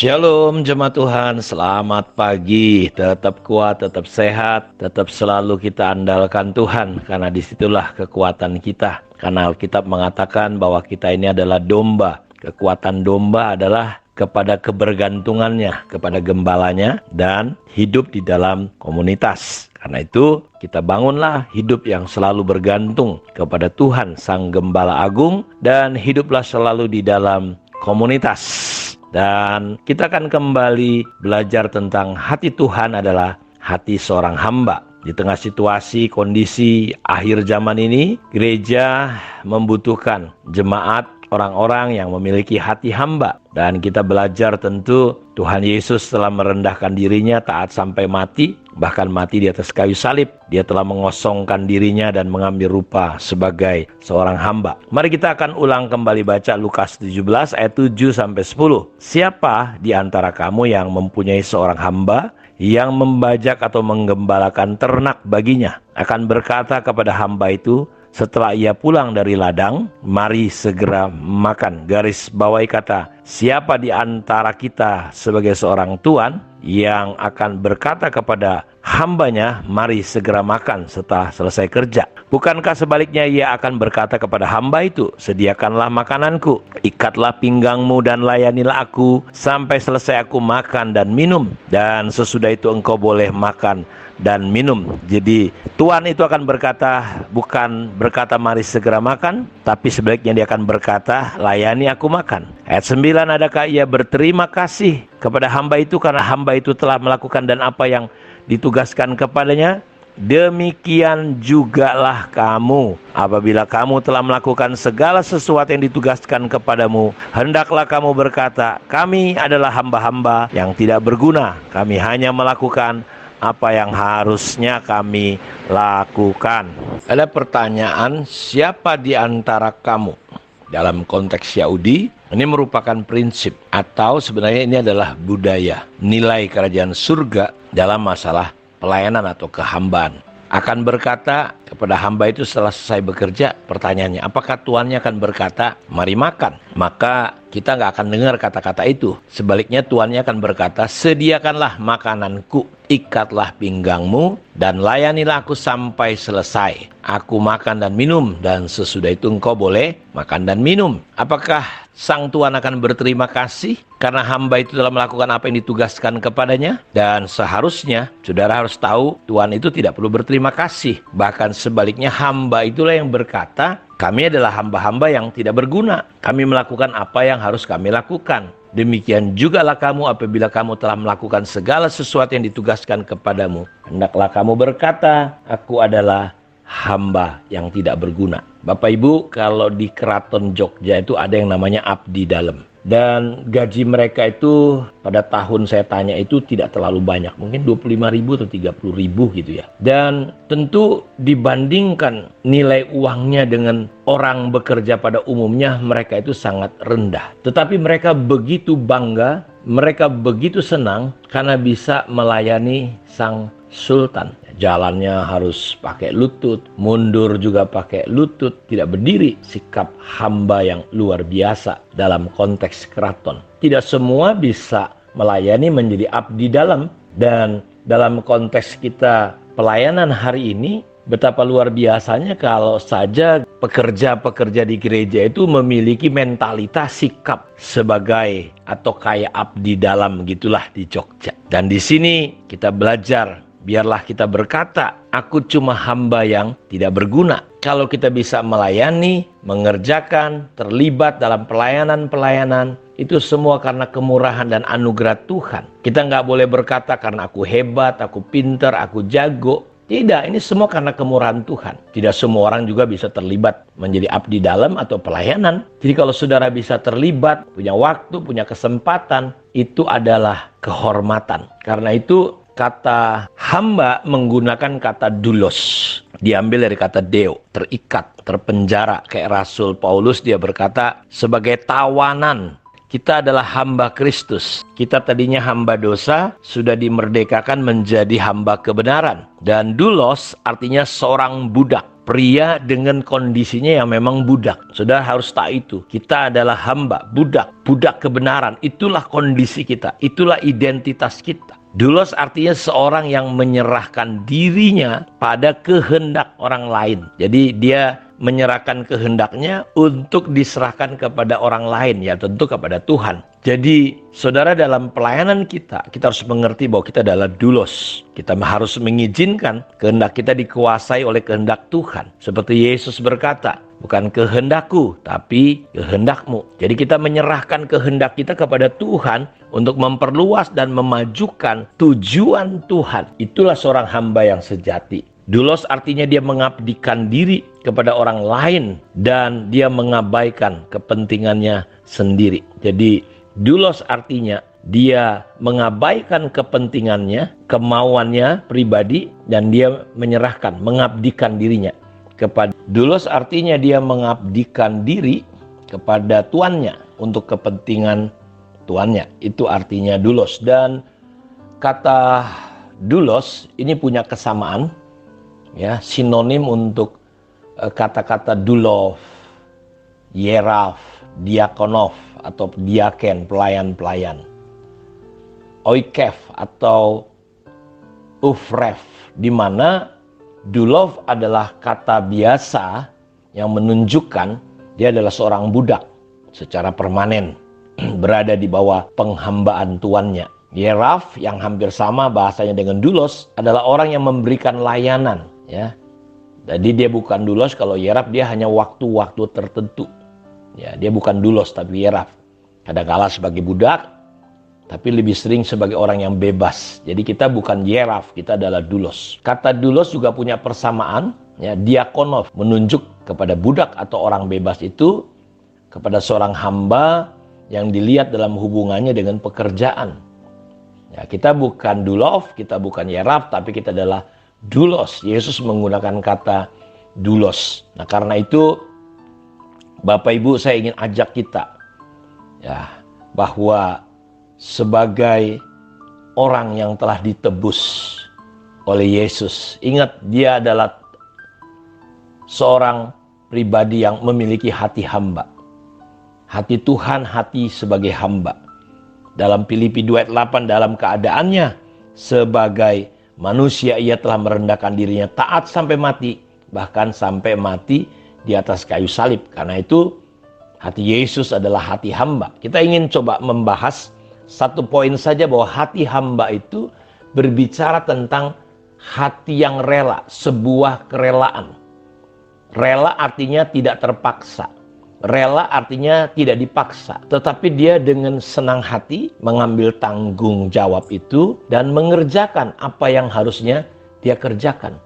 Shalom jemaat Tuhan, selamat pagi. Tetap kuat, tetap sehat, tetap selalu kita andalkan Tuhan, karena disitulah kekuatan kita. Karena Alkitab mengatakan bahwa kita ini adalah domba. Kekuatan domba adalah kepada kebergantungannya, kepada gembalanya, dan hidup di dalam komunitas. Karena itu kita bangunlah hidup yang selalu bergantung kepada Tuhan Sang Gembala Agung, dan hiduplah selalu di dalam komunitas. Dan kita akan kembali belajar tentang hati Tuhan adalah hati seorang hamba. Di tengah situasi, kondisi akhir zaman ini, gereja membutuhkan jemaat orang-orang yang memiliki hati hamba. Dan kita belajar tentu Tuhan Yesus telah merendahkan dirinya taat sampai mati, bahkan mati di atas kayu salib. Dia telah mengosongkan dirinya dan mengambil rupa sebagai seorang hamba. Mari kita akan ulang kembali baca Lukas 17 ayat 7-10. Siapa di antara kamu yang mempunyai seorang hamba yang membajak atau menggembalakan ternak baginya, akan berkata kepada hamba itu setelah ia pulang dari ladang, mari segera makan. Garis bawahi kata, siapa di antara kita sebagai seorang tuan yang akan berkata kepada hambanya, mari segera makan setelah selesai kerja. Bukankah sebaliknya ia akan berkata kepada hamba itu, sediakanlah makananku, ikatlah pinggangmu dan layanilah aku sampai selesai aku makan dan minum, dan sesudah itu engkau boleh makan dan minum. Jadi tuan itu akan berkata, bukan berkata mari segera makan, tapi sebaliknya dia akan berkata, layani aku makan. Ayat 9, adakah ia berterima kasih kepada hamba itu karena hamba itu telah melakukan dan apa yang ditugaskan kepadanya? Demikian jugalah kamu, apabila kamu telah melakukan segala sesuatu yang ditugaskan kepadamu, hendaklah kamu berkata, kami adalah hamba-hamba yang tidak berguna, kami hanya melakukan apa yang harusnya kami lakukan. Ada pertanyaan, siapa di antara kamu? Dalam konteks Yahudi, ini merupakan prinsip, atau sebenarnya ini adalah budaya, nilai kerajaan surga dalam masalah pelayanan atau kehambaan. Akan berkata kepada hamba itu setelah selesai bekerja, pertanyaannya, apakah tuannya akan berkata, mari makan? Maka kita nggak akan dengar kata-kata itu. Sebaliknya tuannya akan berkata, sediakanlah makananku, ikatlah pinggangmu, dan layanilah aku sampai selesai. Aku makan dan minum, dan sesudah itu engkau boleh makan dan minum. Apakah sang tuan akan berterima kasih karena hamba itu telah melakukan apa yang ditugaskan kepadanya? Dan seharusnya saudara harus tahu, tuan itu tidak perlu berterima kasih. Bahkan sebaliknya, hamba itulah yang berkata, kami adalah hamba-hamba yang tidak berguna, kami melakukan apa yang harus kami lakukan. Demikian jugalah kamu apabila kamu telah melakukan segala sesuatu yang ditugaskan kepadamu, hendaklah kamu berkata, aku adalah hamba yang tidak berguna. Bapak Ibu, kalau di Keraton Jogja itu ada yang namanya abdi dalam. Dan gaji mereka itu pada tahun saya tanya itu tidak terlalu banyak. Mungkin 25.000 atau 30.000 gitu ya. Dan tentu dibandingkan nilai uangnya dengan orang bekerja pada umumnya, mereka itu sangat rendah. Tetapi mereka begitu bangga, mereka begitu senang karena bisa melayani sang sultan. Jalannya harus pakai lutut, mundur juga pakai lutut, tidak berdiri. Sikap hamba yang luar biasa dalam konteks keraton. Tidak semua bisa melayani menjadi abdi dalam. Dan dalam konteks kita pelayanan hari ini, betapa luar biasanya kalau saja pekerja-pekerja di gereja itu memiliki mentalitas sikap sebagai atau kayak abdi dalam gitulah di Jogja. Dan di sini kita belajar, biarlah kita berkata, aku cuma hamba yang tidak berguna. Kalau kita bisa melayani, mengerjakan, terlibat dalam pelayanan-pelayanan, itu semua karena kemurahan dan anugerah Tuhan. Kita nggak boleh berkata karena aku hebat, aku pintar, aku jago. Tidak, ini semua karena kemurahan Tuhan. Tidak semua orang juga bisa terlibat menjadi abdi dalam atau pelayanan. Jadi kalau saudara bisa terlibat, punya waktu, punya kesempatan, itu adalah kehormatan. Karena itu kata hamba menggunakan kata doulos, diambil dari kata deo, terikat, terpenjara. Kayak Rasul Paulus, dia berkata, sebagai tawanan, kita adalah hamba Kristus. Kita tadinya hamba dosa, sudah dimerdekakan menjadi hamba kebenaran. Dan doulos artinya seorang budak. Pria dengan kondisinya yang memang budak. Saudara harus tahu itu. Kita adalah hamba, budak kebenaran. Itulah kondisi kita, itulah identitas kita. Doulos artinya seorang yang menyerahkan dirinya pada kehendak orang lain. Jadi dia menyerahkan kehendaknya untuk diserahkan kepada orang lain, ya tentu kepada Tuhan. Jadi saudara, dalam pelayanan kita harus mengerti bahwa kita adalah doulos. Kita harus mengizinkan kehendak kita dikuasai oleh kehendak Tuhan. Seperti Yesus berkata, bukan kehendakku, tapi kehendakmu. Jadi kita menyerahkan kehendak kita kepada Tuhan untuk memperluas dan memajukan tujuan Tuhan. Itulah seorang hamba yang sejati. Doulos artinya dia mengabdikan diri kepada orang lain dan dia mengabaikan kepentingannya sendiri. Jadi doulos artinya dia mengabaikan kepentingannya, kemauannya pribadi, dan dia menyerahkan, mengabdikan dirinya kepada. Doulos artinya dia mengabdikan diri kepada tuannya untuk kepentingan tuannya. Itu artinya doulos. Dan kata doulos ini punya kesamaan, ya, sinonim untuk kata-kata doulos, hieraf, diakonov atau diaken, pelayan-pelayan. Oikef atau ufref, di mana doulos adalah kata biasa yang menunjukkan dia adalah seorang budak secara permanen berada di bawah penghambaan tuannya. Hieraf yang hampir sama bahasanya dengan doulos adalah orang yang memberikan layanan, ya. Jadi dia bukan doulos. Kalau hieraf dia hanya waktu-waktu tertentu. Ya, dia bukan doulos tapi hieraf. Kadang-kala sebagai budak, tapi lebih sering sebagai orang yang bebas. Jadi kita bukan hieraf, kita adalah doulos. Kata doulos juga punya persamaan, ya, diakonov, menunjuk kepada budak atau orang bebas itu, kepada seorang hamba yang dilihat dalam hubungannya dengan pekerjaan. Ya, kita bukan doulos, kita bukan hieraf, tapi kita adalah doulos. Yesus menggunakan kata doulos. Nah, karena itu Bapak Ibu, saya ingin ajak kita, ya, bahwa sebagai orang yang telah ditebus oleh Yesus, ingat dia adalah seorang pribadi yang memiliki hati hamba. Hati Tuhan, hati sebagai hamba. Dalam Filipi 2:8, dalam keadaannya sebagai manusia ia telah merendahkan dirinya, taat sampai mati, bahkan sampai mati di atas kayu salib. Karena itu hati Yesus adalah hati hamba. Kita ingin coba membahas satu poin saja, bahwa hati hamba itu berbicara tentang hati yang rela, sebuah kerelaan. Rela artinya tidak terpaksa. Rela artinya tidak dipaksa, tetapi dia dengan senang hati mengambil tanggung jawab itu dan mengerjakan apa yang harusnya dia kerjakan.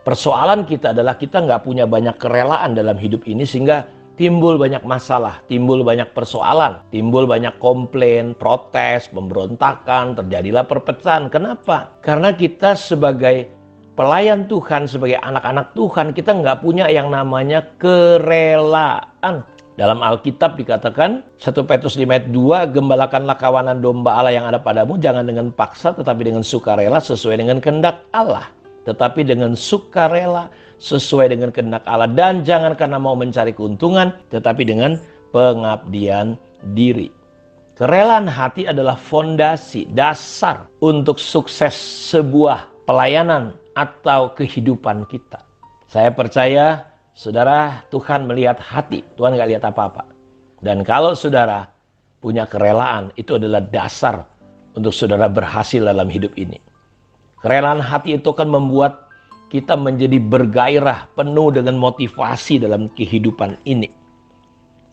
Persoalan kita adalah kita nggak punya banyak kerelaan dalam hidup ini, sehingga timbul banyak masalah, timbul banyak persoalan, timbul banyak komplain, protes, pemberontakan, terjadilah perpecahan. Kenapa? Karena kita sebagai pelayan Tuhan, sebagai anak-anak Tuhan, kita nggak punya yang namanya kerelaan. Dalam Alkitab dikatakan 1 Petrus 5 ayat 2, gembalakanlah kawanan domba Allah yang ada padamu, jangan dengan paksa tetapi dengan sukarela sesuai dengan kehendak Allah. Tetapi dengan sukarela sesuai dengan kehendak Allah, dan jangan karena mau mencari keuntungan, tetapi dengan pengabdian diri. Kerelaan hati adalah fondasi, dasar untuk sukses sebuah pelayanan atau kehidupan kita. Saya percaya, saudara, Tuhan melihat hati, Tuhan gak lihat apa-apa. Dan kalau saudara punya kerelaan, itu adalah dasar untuk saudara berhasil dalam hidup ini. Kerelaan hati itu akan membuat kita menjadi bergairah, penuh dengan motivasi dalam kehidupan ini.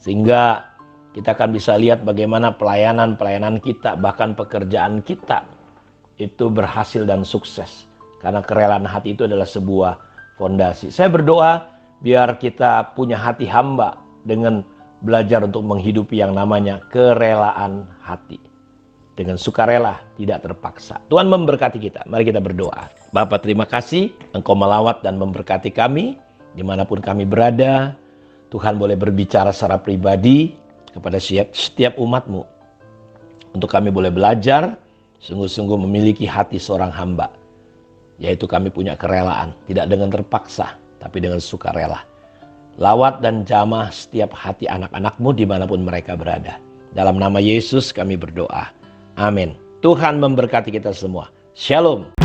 Sehingga kita akan bisa lihat bagaimana pelayanan kita, bahkan pekerjaan kita, itu berhasil dan sukses. Karena kerelaan hati itu adalah sebuah fondasi. Saya berdoa biar kita punya hati hamba dengan belajar untuk menghidupi yang namanya kerelaan hati. Dengan sukarela, tidak terpaksa. Tuhan memberkati kita. Mari kita berdoa. Bapa, terima kasih Engkau melawat dan memberkati kami dimanapun kami berada. Tuhan boleh berbicara secara pribadi kepada setiap umat-Mu. Untuk kami boleh belajar sungguh-sungguh memiliki hati seorang hamba. Yaitu kami punya kerelaan, tidak dengan terpaksa. tapi dengan sukarela. Lawat dan jamah setiap hati anak-anak-Mu dimanapun mereka berada. Dalam nama Yesus kami berdoa. Amin. Tuhan memberkati kita semua. Shalom.